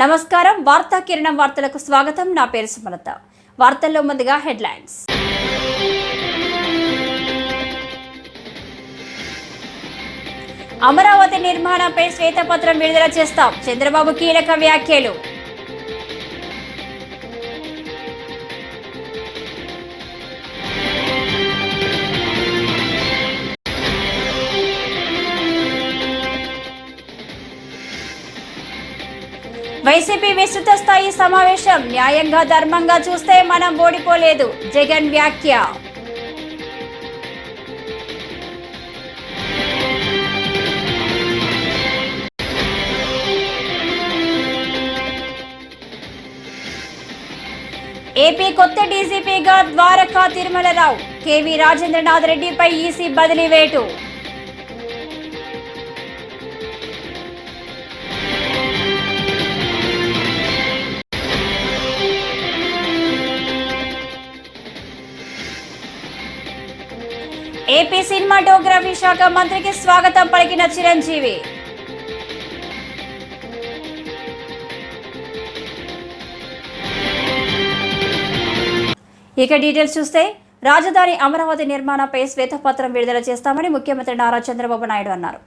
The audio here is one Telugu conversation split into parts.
నమస్కారం వార్తా కిరణం వార్తలకు స్వాగతం. నా పేరు సుమలత. వార్తల్లో ముందుగా హెడ్లైన్స్. అమరావతి నిర్మాణంపై శ్వేతపత్రం విడుదల చేస్తాం. చంద్రబాబు కీలక వ్యాఖ్యలు. వైసీపీ విస్తృత స్థాయి సమావేశం. న్యాయంగా ధర్మంగా చూస్తే మనం ఓడిపోలేదు. జగన్ వ్యాఖ్య. ఏపీ కొత్త డీజీపీగా ద్వారకా తిరుమలరావు. కేవీ రాజేంద్రనాథ్ రెడ్డిపై ఈసీ బదిలీ వేటు. ఏపీ సినిమాటోగ్రఫీ శాఖ మంత్రికి స్వాగతం పలికిన చిరంజీవి. ఇక డీటెయిల్స్ చూస్తే, రాజధాని అమరావతి నిర్మాణంపై శ్వేతపత్రం విడుదల చేస్తామని ముఖ్యమంత్రి నారా చంద్రబాబు నాయుడు అన్నారు.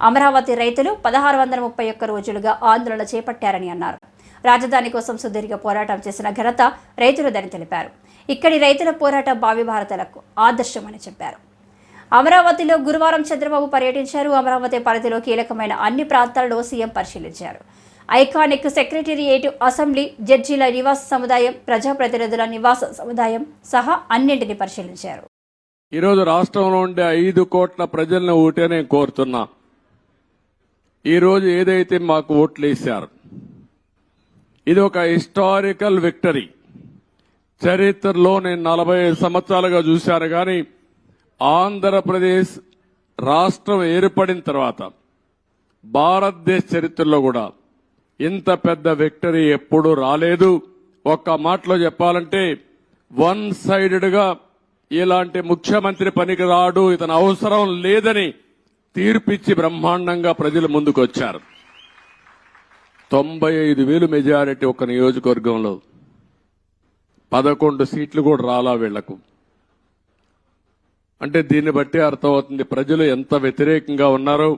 అమరావతి రైతులు 1631 రోజులుగా ఆందోళన చేపట్టారని అన్నారు. రాజధాని కోసం సుదీర్ఘ పోరాటం చేసిన ఘనత రైతులదని తెలిపారు. ఇక్కడి రైతుల పోరాటం భావి భారతలకు ఆదర్శమని చెప్పారు. అమరావతిలో గురువారం చంద్రబాబు పర్యటించారు. అమరావతి పరిధిలో కీలకమైన అన్ని ప్రాంతాల్లో సీఎం పరిశీలించారు. ఐకానిక్ సెక్రటేరియట్, అసెంబ్లీ, జడ్జీల నివాస సముదాయం, ప్రజాప్రతినిధుల నివాస సముదాయం సహా అన్నింటినీ పరిశీలించారు. ఈరోజు రాష్ట్రంలో ఉండే 5 కోట్ల ప్రజలను ఓటే నేను కోరుతున్నా. ఈరోజు ఏదైతే మాకు ఓట్లు వేశారు, ఇది ఒక హిస్టారికల్ విక్టరీ. చరిత్రలో నేను 45 సంవత్సరాలుగా చూశాను, కానీ ఆంధ్రప్రదేశ్ రాష్ట్రం ఏర్పడిన తర్వాత భారతదేశ చరిత్రలో కూడా ఇంత పెద్ద విక్టరీ ఎప్పుడూ రాలేదు. ఒక్క మాటలో చెప్పాలంటే, వన్ సైడెడ్గా ఇలాంటి ముఖ్యమంత్రి పనికి రాడు, ఇతను అవసరం లేదని తీర్పిచ్చి బ్రహ్మాండంగా ప్రజలు ముందుకు వచ్చారు. 95,000 మెజారిటీ ఒక నియోజకవర్గంలో, 11 సీట్లు కూడా రాలా వీళ్లకు. అంటే దీన్ని బట్టి అర్థమవుతుంది ప్రజలు ఎంత వ్యతిరేకంగా ఉన్నారో.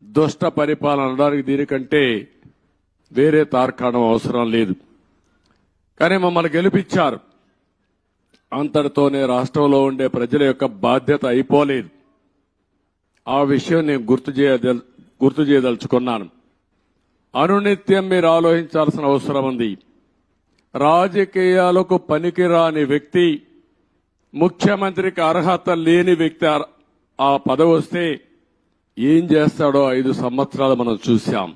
దుష్ట పరిపాలన అనడానికి దీనికంటే వేరే తార్కాణం అవసరం లేదు. కానీ మమ్మల్ని గెలిపించారు. అంతటితోనే రాష్ట్రంలో ఉండే ప్రజల యొక్క బాధ్యత అయిపోలేదు. ఆ విషయం నేను గుర్తు చేయదలుచుకున్నాను. అనునిత్యం మీరు ఆలోచించాల్సిన అవసరం ఉంది. రాజకీయాలకు పనికిరాని వ్యక్తి, ముఖ్యమంత్రికి అర్హత లేని వ్యక్తి ఆ పదవి వస్తే ఏం చేస్తాడో 5 సంవత్సరాలు మనం చూశాం.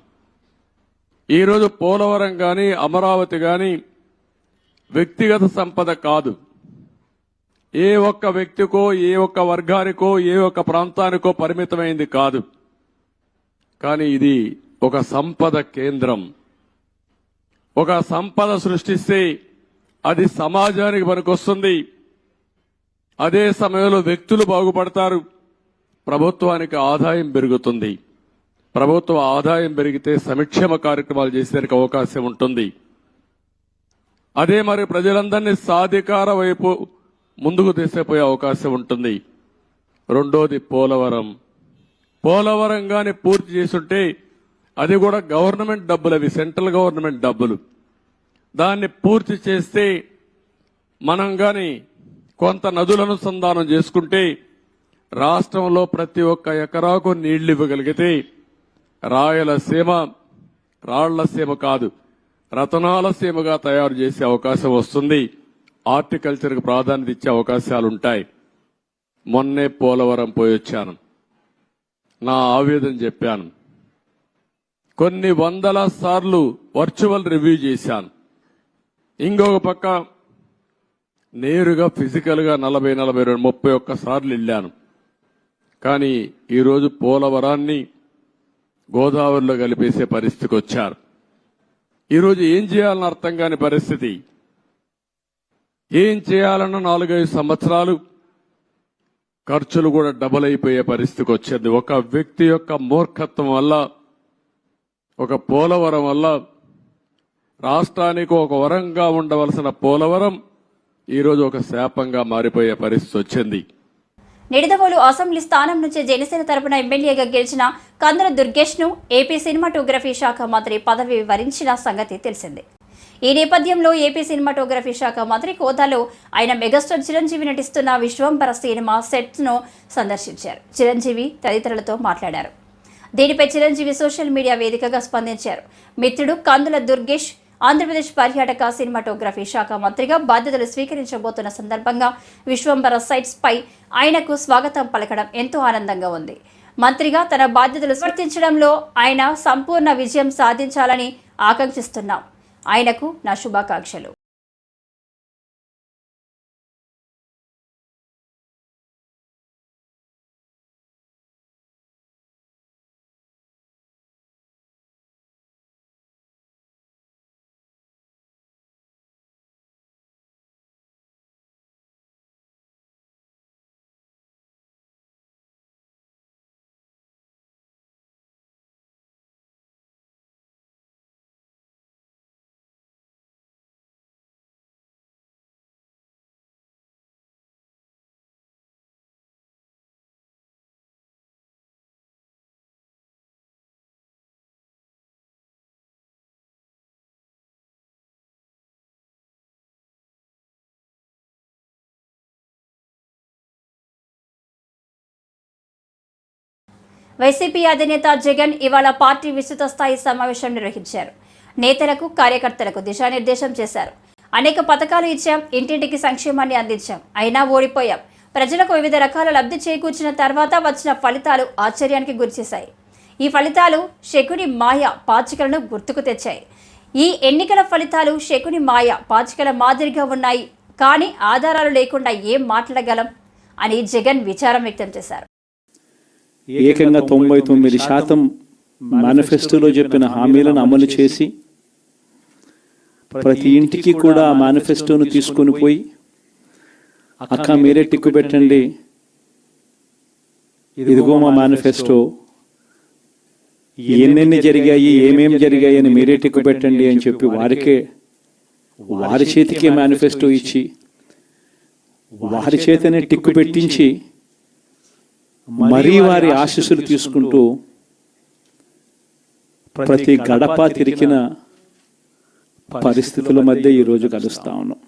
ఈరోజు పోలవరం గాని, అమరావతి గాని వ్యక్తిగత సంపద కాదు. ఏ ఒక్క వ్యక్తికో, ఏ ఒక్క వర్గానికో, ఏ ఒక్క ప్రాంతానికో పరిమితమైంది కాదు. కానీ ఇది ఒక సంపద కేంద్రం. ఒక సంపద సృష్టిస్తే అది సమాజానికి పనికొస్తుంది. అదే సమయంలో వ్యక్తులు బాగుపడతారు, ప్రభుత్వానికి ఆదాయం పెరుగుతుంది. ప్రభుత్వ ఆదాయం పెరిగితే సంక్షేమ కార్యక్రమాలు చేసేందుకు అవకాశం ఉంటుంది. అదే మరి ప్రజలందరినీ సాధికార వైపు ముందుకు తీసుకుపోయే అవకాశం ఉంటుంది. రెండోది పోలవరం గాని పూర్తి చేసుంటే, అది కూడా గవర్నమెంట్ డబ్బులు, అవి సెంట్రల్ గవర్నమెంట్ డబ్బులు. దాన్ని పూర్తి చేస్తే మనం గాని కొంత నదుల అనుసంధానం చేసుకుంటే, రాష్ట్రంలో ప్రతి ఒక్క ఎకరాకు నీళ్లు ఇవ్వగలిగితే రాయలసీమ రాళ్లసీమ కాదు, రతనాల సీమగా తయారు చేసే అవకాశం వస్తుంది. హార్టికల్చర్కు ప్రాధాన్యత ఇచ్చే అవకాశాలుంటాయి. మొన్నే పోలవరం పోయొచ్చాను. నా ఆవేదన చెప్పాను. కొన్ని వందల సార్లు వర్చువల్ రివ్యూ చేశాను. ఇంకొక పక్క నేరుగా ఫిజికల్గా 40, 42, 31 సార్లు వెళ్ళాను. కానీ ఈరోజు పోలవరాన్ని గోదావరిలో కలిపేసే పరిస్థితికి వచ్చారు. ఈరోజు ఏం చేయాలని అర్థం కాని పరిస్థితి. ఏం చేయాలన్న 4-5 సంవత్సరాలు ఖర్చులు కూడా డబుల్ అయిపోయే పరిస్థితికి వచ్చింది. ఒక వ్యక్తి యొక్క మూర్ఖత్వం వల్ల, ఒక పోలవరం వల్ల రాష్ట్రానికి ఒక వరంగా ఉండవలసిన పోలవరం ఈరోజు ఒక శాపంగా మారిపోయే పరిస్థితి వచ్చింది. నిడదవోలు అసెంబ్లీ స్థానం నుంచి జనసేన తరపున ఎమ్మెల్యేగా గెలిచిన కందుల దుర్గేష్ ను ఏపీ సినిమాటోగ్రఫీ శాఖ మంత్రి పదవి వరించిన సంగతి తెలిసిందే. ఈ నేపథ్యంలో ఏపీ సినిమాటోగ్రఫీ శాఖ మంత్రి హోదాలో ఆయన మెగాస్టార్ చిరంజీవి నటిస్తున్న విశ్వంబర సినిమా సెట్స్ ను సందర్శించారు. చిరంజీవి తదితరులతో మాట్లాడారు. దీనిపై చిరంజీవి సోషల్ మీడియా వేదికగా స్పందించారు. మిత్రుడు కందుల దుర్గేష్ ఆంధ్రప్రదేశ్ పర్యాటక సినిమాటోగ్రఫీ శాఖ మంత్రిగా బాధ్యతలు స్వీకరించబోతున్న సందర్భంగా విశ్వంబర సైట్స్ పై ఆయనకు స్వాగతం పలకడం ఎంతో ఆనందంగా ఉంది. మంత్రిగా తన బాధ్యతలు నిర్వర్తించడంలో ఆయన సంపూర్ణ విజయం సాధించాలని ఆకాంక్షిస్తున్నాం. ఆయనకు నా శుభాకాంక్షలు. వైసీపీ అధినేత జగన్ ఇవాళ పార్టీ విస్తృత స్థాయి సమావేశం నిర్వహించారు. నేతలకు, కార్యకర్తలకు దిశానిర్దేశం చేశారు. అనేక పథకాలు ఇచ్చాం, ఇంటింటికి సంక్షేమాన్ని అందించాం, అయినా ఓడిపోయాం. ప్రజలకు వివిధ రకాల లబ్ధి చేకూర్చిన తర్వాత వచ్చిన ఫలితాలు ఆశ్చర్యానికి గురిచేశాయి. ఈ ఫలితాలు శకుని మాయ పాచికలను గుర్తుకు తెచ్చాయి. ఈ ఎన్నికల ఫలితాలు శకుని మాయ పాచికల మాదిరిగా ఉన్నాయి, కానీ ఆధారాలు లేకుండా ఏం మాట్లాడగలం అని జగన్ విచారం వ్యక్తం చేశారు. ఏకంగా 99% మేనిఫెస్టోలో చెప్పిన హామీలను అమలు చేసి ప్రతి ఇంటికి కూడా ఆ మేనిఫెస్టోను తీసుకొని పోయి అక్క మీరే టిక్కు పెట్టండి, ఇదిగో మా మేనిఫెస్టో, ఎన్నెన్ని జరిగాయి, ఏమేమి జరిగాయి అని మీరే టిక్కు పెట్టండి అని చెప్పి వారి చేతికే మేనిఫెస్టో ఇచ్చి వారి చేతనే టిక్కు పెట్టించి మరీ వారి ఆశీస్సులు తీసుకుంటూ ప్రతి గడప తిరిగిన పరిస్థితుల మధ్య ఈరోజు కలుస్తా ఉన్నాం.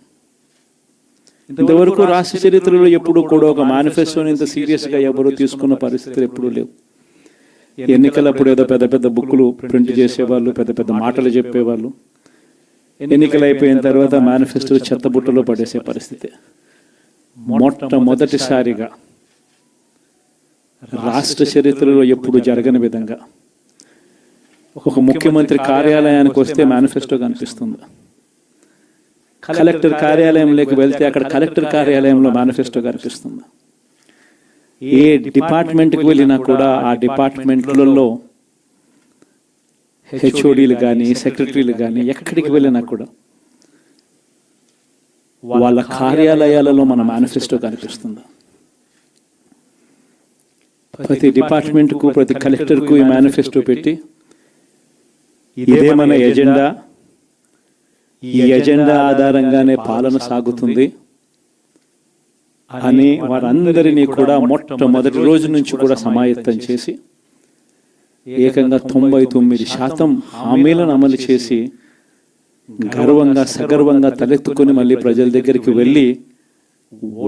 ఇంతవరకు రాష్ట్ర చరిత్రలో ఎప్పుడు కూడా ఒక మేనిఫెస్టోని ఇంత సీరియస్గా ఎవరు తీసుకున్న పరిస్థితులు ఎప్పుడూ లేవు. ఎన్నికలప్పుడు ఏదో పెద్ద పెద్ద బుక్కులు ప్రింట్ చేసేవాళ్ళు, పెద్ద పెద్ద మాటలు చెప్పేవాళ్ళు. ఎన్నికలు అయిపోయిన తర్వాత మేనిఫెస్టో చెత్తబుట్టలో పడేసే పరిస్థితి. మొట్టమొదటిసారిగా రాష్ట్ర చరిత్రలో ఎప్పుడు జరగని విధంగా ఒక ముఖ్యమంత్రి కార్యాలయానికి వస్తే మేనిఫెస్టో కనిపిస్తుంది. కలెక్టర్ కార్యాలయంలోకి వెళ్తే అక్కడ కలెక్టర్ కార్యాలయంలో మేనిఫెస్టో కనిపిస్తుంది. ఏ డిపార్ట్మెంట్కి వెళ్ళినా కూడా ఆ డిపార్ట్మెంట్లలో హెచ్ఓడీలు కానీ, సెక్రటరీలు కానీ ఎక్కడికి వెళ్ళినా కూడా వాళ్ళ కార్యాలయాలలో మన మేనిఫెస్టో కనిపిస్తుంది. ప్రతి డిపార్ట్మెంట్కు, ప్రతి కలెక్టర్కు ఈ మేనిఫెస్టో పెట్టి ఇదే మన ఎజెండా, ఈ ఎజెండా ఆధారంగానే పాలన సాగుతుంది అని వారందరినీ కూడా మొట్టమొదటి రోజు నుంచి కూడా సమాయత్తం చేసి ఏకంగా 99% హామీలను అమలు చేసి గర్వంగా సగర్వంగా తలెత్తుకొని మళ్ళీ ప్రజల దగ్గరికి వెళ్ళి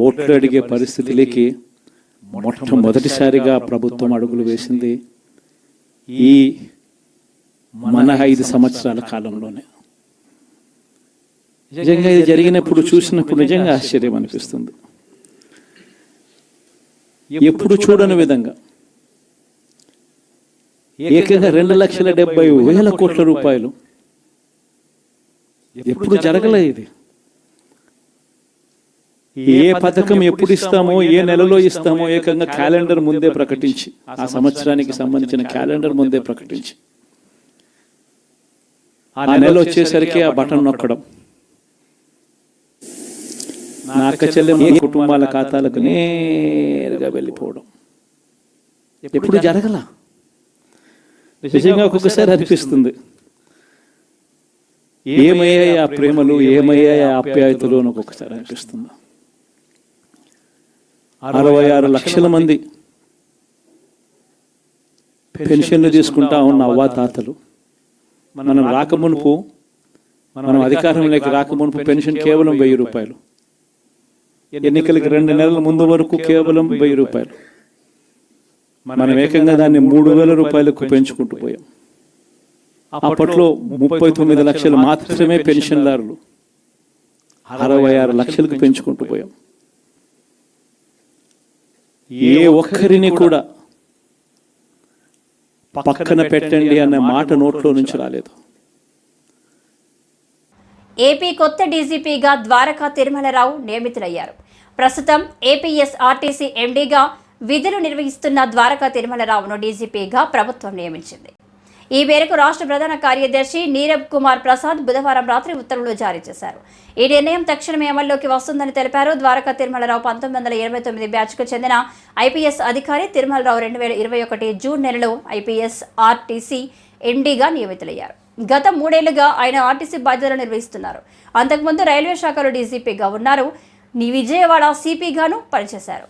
ఓట్లు అడిగే పరిస్థితిలోకి మొట్టమొదటిసారిగా ప్రభుత్వం అడుగులు వేసింది ఈ మన 5 సంవత్సరాల కాలంలోనే. నిజంగా ఇది జరిగినప్పుడు చూసినప్పుడు నిజంగా ఆశ్చర్యం అనిపిస్తుంది. ఎప్పుడు చూడని విధంగా ఏకంగా 2,70,000 కోట్ల రూపాయలు ఎప్పుడు జరగలేదు. ఇది ఏ పథకం ఎప్పుడు ఇస్తామో, ఏ నెలలో ఇస్తామో ఏకంగా క్యాలెండర్ ముందే ప్రకటించి, ఆ సంవత్సరానికి సంబంధించిన క్యాలెండర్ ముందే ప్రకటించి ఆ నెల వచ్చేసరికి ఆ బటన్ నొక్కడం, నా అక్క చెల్లెమ్మ కుటుంబాల ఖాతాలకు నేరుగా వెళ్ళిపోవడం ఎప్పుడు జరగల. నిజంగా ఒక్కొక్కసారి అనిపిస్తుంది ఏమయ్యాయి ఆ ప్రేమలు, ఏమయ్యాయి ఆ ఆప్యాయతలు అని ఒక్కొక్కసారి అనిపిస్తుంది. 66 లక్షల మంది పెన్షన్లు తీసుకుంటా ఉన్న అవ్వాతాతలు, మనం రాకమునుపు, మనం అధికారంలోకి రాకమునుపు పెన్షన్ కేవలం 1000 రూపాయలు. ఎన్నికలకి 2 నెలల ముందు వరకు కేవలం 1000 రూపాయలు. మనం ఏకంగా దాన్ని 3000 రూపాయలకు పెంచుకుంటూ పోయాం. అప్పట్లో 39 లక్షలు మాత్రమే పెన్షన్దారులు, 66 లక్షలకు పెంచుకుంటూ పోయాం. ఏ ఒక్కరిని కూడా పక్కన పెట్టండి అన్న మాట నోట్లో నుంచి రాలేదు. ఏపీ కొత్త డీజీపీగా ద్వారకా తిరుమలరావు నియమితులయ్యారు. ప్రస్తుతం ఏపీఎస్ఆర్టీసీ ఎండీగా విధులు నిర్వహిస్తున్న ద్వారకా తిరుమలరావును డీజీపీగా ప్రభుత్వం నియమించింది. ఈ మేరకు రాష్ట్ర ప్రధాన కార్యదర్శి నీరబ్ కుమార్ ప్రసాద్ బుధవారం రాత్రి ఉత్తర్వులు జారీ చేశారు. ఈ నిర్ణయం తక్షణమే అమల్లోకి వస్తుందని తెలిపారు. ద్వారకా తిరుమలరావు 1929 బ్యాచ్కు చెందిన ఐపీఎస్ అధికారి. తిరుమలరావు 2021 జూన్ నెలలో ఐపీఎస్ఆర్టీసీ ఎండీగా నియమితులయ్యారు. గత 3 ఏళ్లుగా ఆయన ఆర్టీసీ బాధ్యతలు నిర్వహిస్తున్నారు. అంతకుముందు రైల్వే శాఖలో డీజీపీగా ఉన్నారు. విజయవాడ సిపిగాను పనిచేశారు.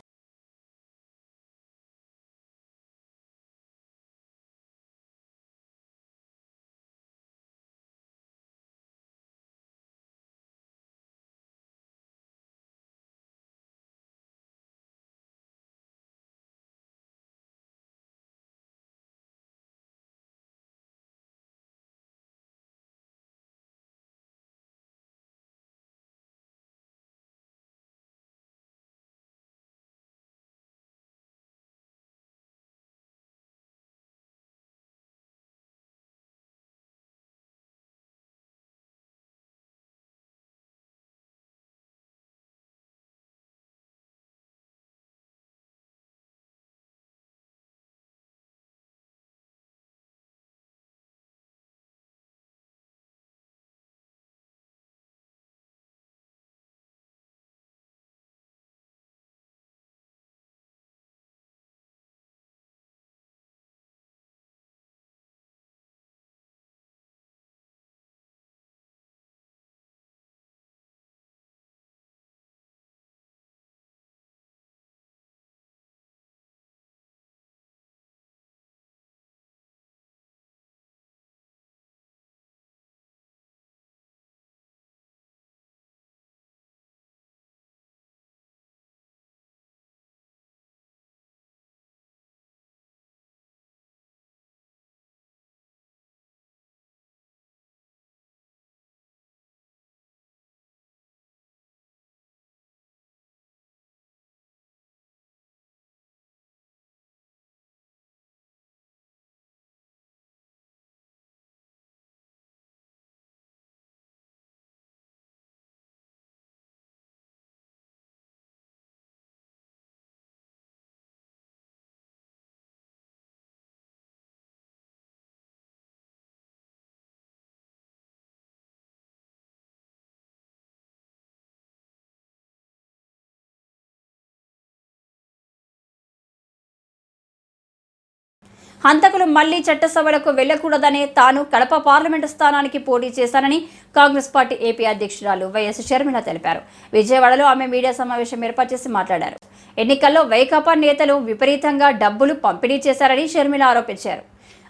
హంతకులు మళ్లీ చట్టసభలకు వెళ్లకూడదనే తాను కడప పార్లమెంటు స్థానానికి పోటీ చేశానని కాంగ్రెస్ పార్టీ ఏపీ అధ్యక్షురాలు వైఎస్ షర్మిల తెలిపారు. విజయవాడలో ఆమె మీడియా సమావేశం ఏర్పాటు చేసి మాట్లాడారు. ఎన్నికల్లో వైకాపా నేతలు విపరీతంగా డబ్బులు పంపిణీ చేశారని షర్మిల ఆరోపించారు.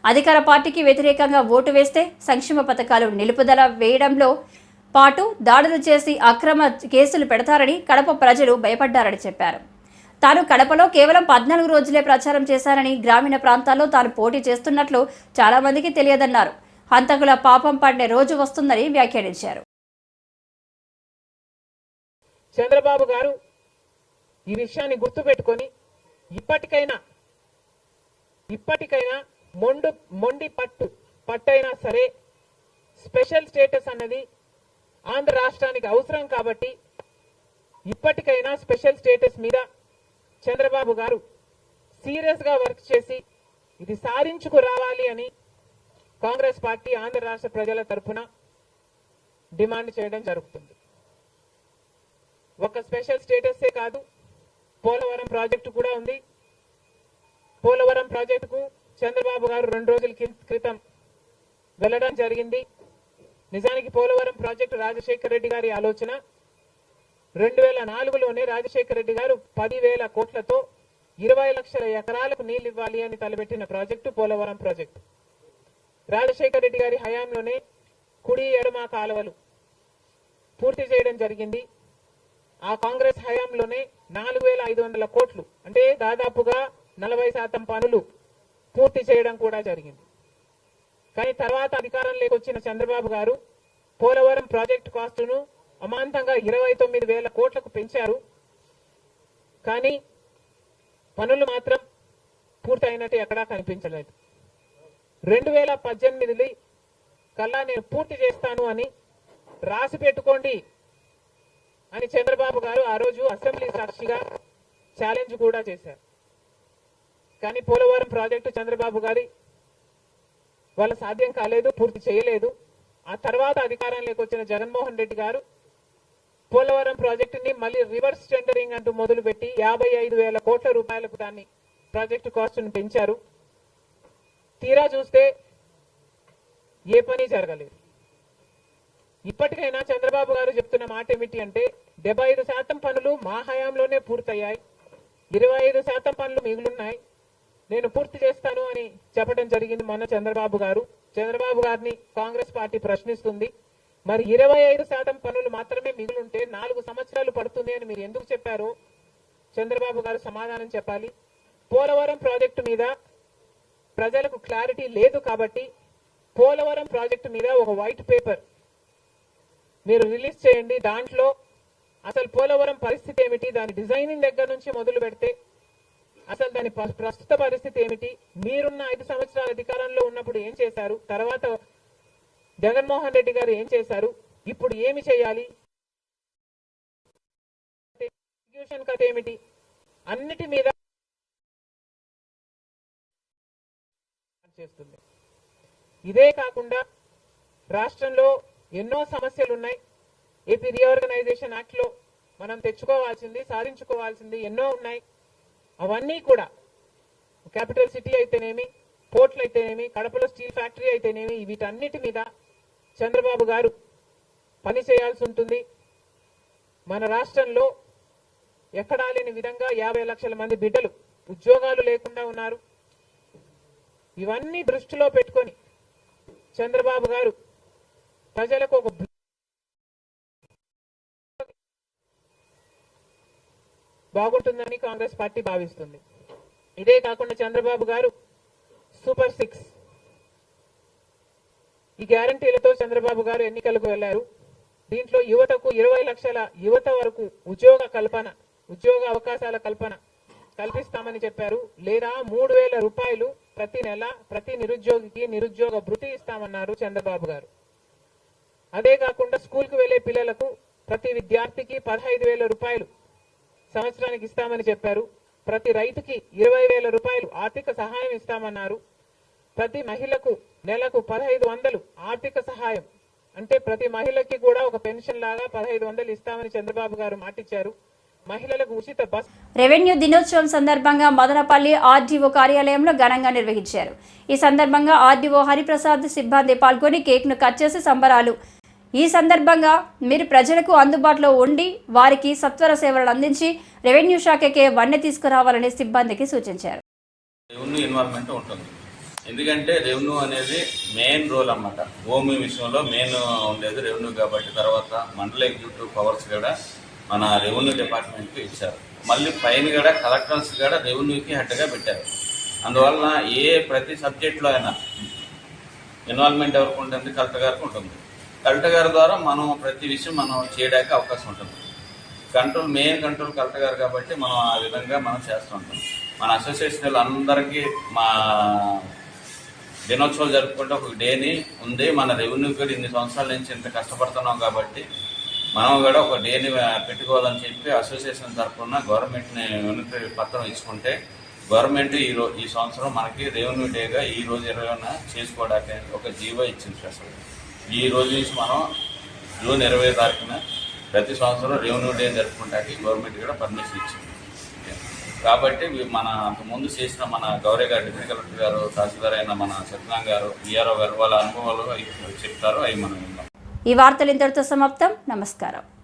అధికార పార్టీకి వ్యతిరేకంగా ఓటు వేస్తే సంక్షేమ పథకాలు నిలుపుదల వేయడంలో పాటు దాడులు చేసి అక్రమ కేసులు పెడతారని కడప ప్రజలు భయపడ్డారని చెప్పారు. తాను కడపలో కేవలం 14 రోజులే ప్రచారం చేశారని, గ్రామీణ ప్రాంతాల్లో తాను పోటీ చేస్తున్నట్లు చాలా మందికి తెలియదన్నారు. హంతకుల పాపం పడిన రోజు వస్తుందని వ్యాఖ్యానించారు. చంద్రబాబు గారు ఈ విషయాన్ని గుర్తుపెట్టుకొని ఇప్పటికైనా మొండి పట్టైనా సరే స్పెషల్ స్టేటస్ అన్నది ఆంధ్ర రాష్ట్రానికి అవసరం కాబట్టి ఇప్పటికైనా స్పెషల్ స్టేటస్ మీద చంద్రబాబు గారు సీరియస్ గా వర్క్ చేసి ఇది సాధించుకు రావాలి అని కాంగ్రెస్ పార్టీ ఆంధ్ర రాష్ట్ర ప్రజల తరఫున డిమాండ్ చేయడం జరుగుతుంది. ఒక స్పెషల్ స్టేటసే కాదు, పోలవరం ప్రాజెక్టు కూడా ఉంది. పోలవరం ప్రాజెక్టుకు చంద్రబాబు గారు 2 రోజుల క్రితం వెళ్ళడం జరిగింది. నిజానికి పోలవరం ప్రాజెక్టు రాజశేఖర రెడ్డి గారి ఆలోచన. 2004లోనే రాజశేఖర రెడ్డి గారు 10,000 కోట్లతో 20 లక్షల ఎకరాలకు నీళ్లు ఇవ్వాలి అని తలపెట్టిన ప్రాజెక్టు పోలవరం ప్రాజెక్టు. రాజశేఖర రెడ్డి గారి హయాంలోనే కుడి ఎడమ కాలువలు పూర్తి చేయడం జరిగింది. ఆ కాంగ్రెస్ హయాంలోనే 4,500 కోట్లు అంటే దాదాపుగా 40% పనులు పూర్తి చేయడం కూడా జరిగింది. కానీ తర్వాత అధికారంలోకి వచ్చిన చంద్రబాబు గారు పోలవరం ప్రాజెక్టు కాస్టును అమాంతంగా 29,000 కోట్లకు పెంచారు. కానీ పనులు మాత్రం పూర్తయినట్టు ఎక్కడా కనిపించలేదు. 2018 కల్లా నేను పూర్తి చేస్తాను అని రాసి పెట్టుకోండి అని చంద్రబాబు గారు ఆ రోజు అసెంబ్లీ సాక్షిగా ఛాలెంజ్ కూడా చేశారు. కానీ పోలవరం ప్రాజెక్టు చంద్రబాబు గారి వాళ్ళ సాధ్యం కాలేదు, పూర్తి చేయలేదు. ఆ తర్వాత అధికారంలోకి వచ్చిన జగన్మోహన్ రెడ్డి గారు పోలవరం ప్రాజెక్టుని మళ్ళీ రివర్స్ టెండరింగ్ అంటూ మొదలుపెట్టి 55,000 కోట్ల రూపాయలకు దాన్ని ప్రాజెక్టు కాస్టును పెంచారు. తీరా చూస్తే ఏ పని జరగలేదు. ఇప్పటికైనా చంద్రబాబు గారు చెప్తున్న మాట ఏమిటి అంటే 75% పనులు మా హయాంలోనే పూర్తయ్యాయి, 25% పనులు మిగులున్నాయి, నేను పూర్తి చేస్తాను అని చెప్పడం జరిగింది మొన్న చంద్రబాబు గారు. చంద్రబాబు గారిని కాంగ్రెస్ పార్టీ ప్రశ్నిస్తుంది. మరి 25% పనులు మాత్రమే మిగులుంటే 4 సంవత్సరాలు పడుతుంది అని మీరు ఎందుకు చెప్పారో చంద్రబాబు గారు సమాధానం చెప్పాలి. పోలవరం ప్రాజెక్టు మీద ప్రజలకు క్లారిటీ లేదు కాబట్టి పోలవరం ప్రాజెక్టు మీద ఒక వైట్ పేపర్ మీరు రిలీజ్ చేయండి. దాంట్లో అసలు పోలవరం పరిస్థితి ఏమిటి, దాని డిజైనింగ్ దగ్గర నుంచి మొదలు పెడితే అసలు దాని ప్రస్తుత పరిస్థితి ఏమిటి, మీరున్న 5 సంవత్సరాల అధికారంలో ఉన్నప్పుడు ఏం చేశారు, తర్వాత జగన్మోహన్ రెడ్డి గారు ఏం చేశారు, ఇప్పుడు ఏమి చేయాలి, ఎగ్జిక్యూషన్ కథ ఏమిటి, అన్నిటి మీద చేస్తుంది. ఇదే కాకుండా రాష్ట్రంలో ఎన్నో సమస్యలు ఉన్నాయి. ఏపీ రీఆర్గనైజేషన్ యాక్ట్ లో మనం తెచ్చుకోవాల్సింది, సాధించుకోవాల్సింది ఎన్నో ఉన్నాయి. అవన్నీ కూడా క్యాపిటల్ సిటీ అయితేనేమి, పోర్ట్లు అయితేనేమి, కడపలో స్టీల్ ఫ్యాక్టరీ అయితేనేమి, వీటన్నిటి మీద చంద్రబాబు గారు పని చేయాల్సి ఉంటుంది. మన రాష్ట్రంలో ఎక్కడా లేని విధంగా 50 లక్షల మంది బిడ్డలు ఉద్యోగాలు లేకుండా ఉన్నారు. ఇవన్నీ దృష్టిలో పెట్టుకొని చంద్రబాబు గారు ప్రజలకు ఒక బాగుంటుందని కాంగ్రెస్ పార్టీ భావిస్తుంది. ఇదే కాకుండా చంద్రబాబు గారు సూపర్ 6 ఈ గ్యారంటీలతో చంద్రబాబు గారు ఎన్నికలకు వెళ్లారు. దీంట్లో యువతకు 20 లక్షల యువత వరకు ఉద్యోగ అవకాశాల కల్పన కల్పిస్తామని చెప్పారు. లేదా 3,000 రూపాయలు ప్రతి నెల ప్రతి నిరుద్యోగికి నిరుద్యోగ భృతి ఇస్తామన్నారు చంద్రబాబు గారు. అదే కాకుండా స్కూల్ కు వెళ్లే పిల్లలకు ప్రతి విద్యార్థికి 15,000 రూపాయలు సంవత్సరానికి ఇస్తామని చెప్పారు. ప్రతి రైతుకి 20,000 రూపాయలు ఆర్థిక సహాయం ఇస్తామన్నారు. ప్రతి మహిళకు నెలకు 1,500 ఆర్థిక సహాయం, అంటే ప్రతి మహిళకి కూడా ఒక పెన్షన్ లాగా 1,500 ఇస్తామని చంద్రబాబు గారు మాటిచ్చారు. మహిళలకు ఉచిత బస్. రెవెన్యూ దినోత్సవం సందర్భంగా మదనపల్లి ఆర్డీఓ కార్యాలయంలో ఘనంగా నిర్వహించారు. ఈ సందర్భంగా ఆర్డీఓ హరిప్రసాద్ సిబ్బంది పాల్గొని కేక్ను కట్ చేసి సంబరాలు. ఈ సందర్భంగా మీరు ప్రజలకు అందుబాటులో ఉండి వారికి సత్వర సేవలను అందించి రెవెన్యూ శాఖకే వన్నె తీసుకురావాలని సిబ్బందికి సూచించారు. రెవెన్యూ ఇన్వాల్వ్మెంట్ ఉంటుంది. ఎందుకంటే రెవెన్యూ అనేది మెయిన్ రోల్ అన్నమాట. భూమి విషయంలో మెయిన్ ఉండేది రెవెన్యూ కాబట్టి తర్వాత మండల ఎగ్జిక్యూటివ్ పవర్స్ కూడా మన రెవెన్యూ డిపార్ట్మెంట్కి ఇచ్చారు. మళ్ళీ పైన కూడా కలెక్టర్స్ కూడా రెవెన్యూకి హెడ్గా పెట్టారు. అందువలన ప్రతి సబ్జెక్టులో అయినా ఇన్వాల్వ్మెంట్ ఎవరికి ఉంటుంది, కలెక్టర్ గారికి ఉంటుంది. కలెక్టర్ గారి ద్వారా మనం ప్రతి విషయం మనం చేయడానికి అవకాశం ఉంటుంది. మెయిన్ కంట్రోల్ కలెక్టర్ గారు కాబట్టి మనం ఆ విధంగా మనం చేస్తుంటాం. మన అసోసియేషన్ అందరికీ మా దినోత్సవాలు జరుపుకుంటే ఒక డేని ఉంది. మన రెవెన్యూ కూడా ఇన్ని సంవత్సరాల నుంచి ఇంత కష్టపడుతున్నాం కాబట్టి మనం కూడా ఒక డేని పెట్టుకోవాలని చెప్పి అసోసియేషన్ తరఫున గవర్నమెంట్ని వినతి పత్రం ఇచ్చుకుంటే గవర్నమెంట్ ఈ సంవత్సరం మనకి రెవెన్యూ డేగా ఈ రోజు 20న చేసుకోవడానికి ఒక జీవో ఇచ్చింది స్పెషల్. ఈ రోజు నుంచి మనం జూన్ 20 తారీఖున ప్రతి సంవత్సరం రెవెన్యూ డే జరుపుకోవడానికి గవర్నమెంట్ కూడా పర్మిషన్ ఇచ్చింది. కాబట్టి మన అంతకుముందు చేసిన మన గౌరవ గారు, డిప్యూటీ కలెక్టర్ గారు, తహసీల్దార్ అయిన మన సత్యనారాయణ గారు, ఈఆర్ఓ గారు వాళ్ళ అనుభవాలు చెప్తారు. అవి మనం ఈ వార్తలు ఇంతటితో సమాప్తం. నమస్కారం.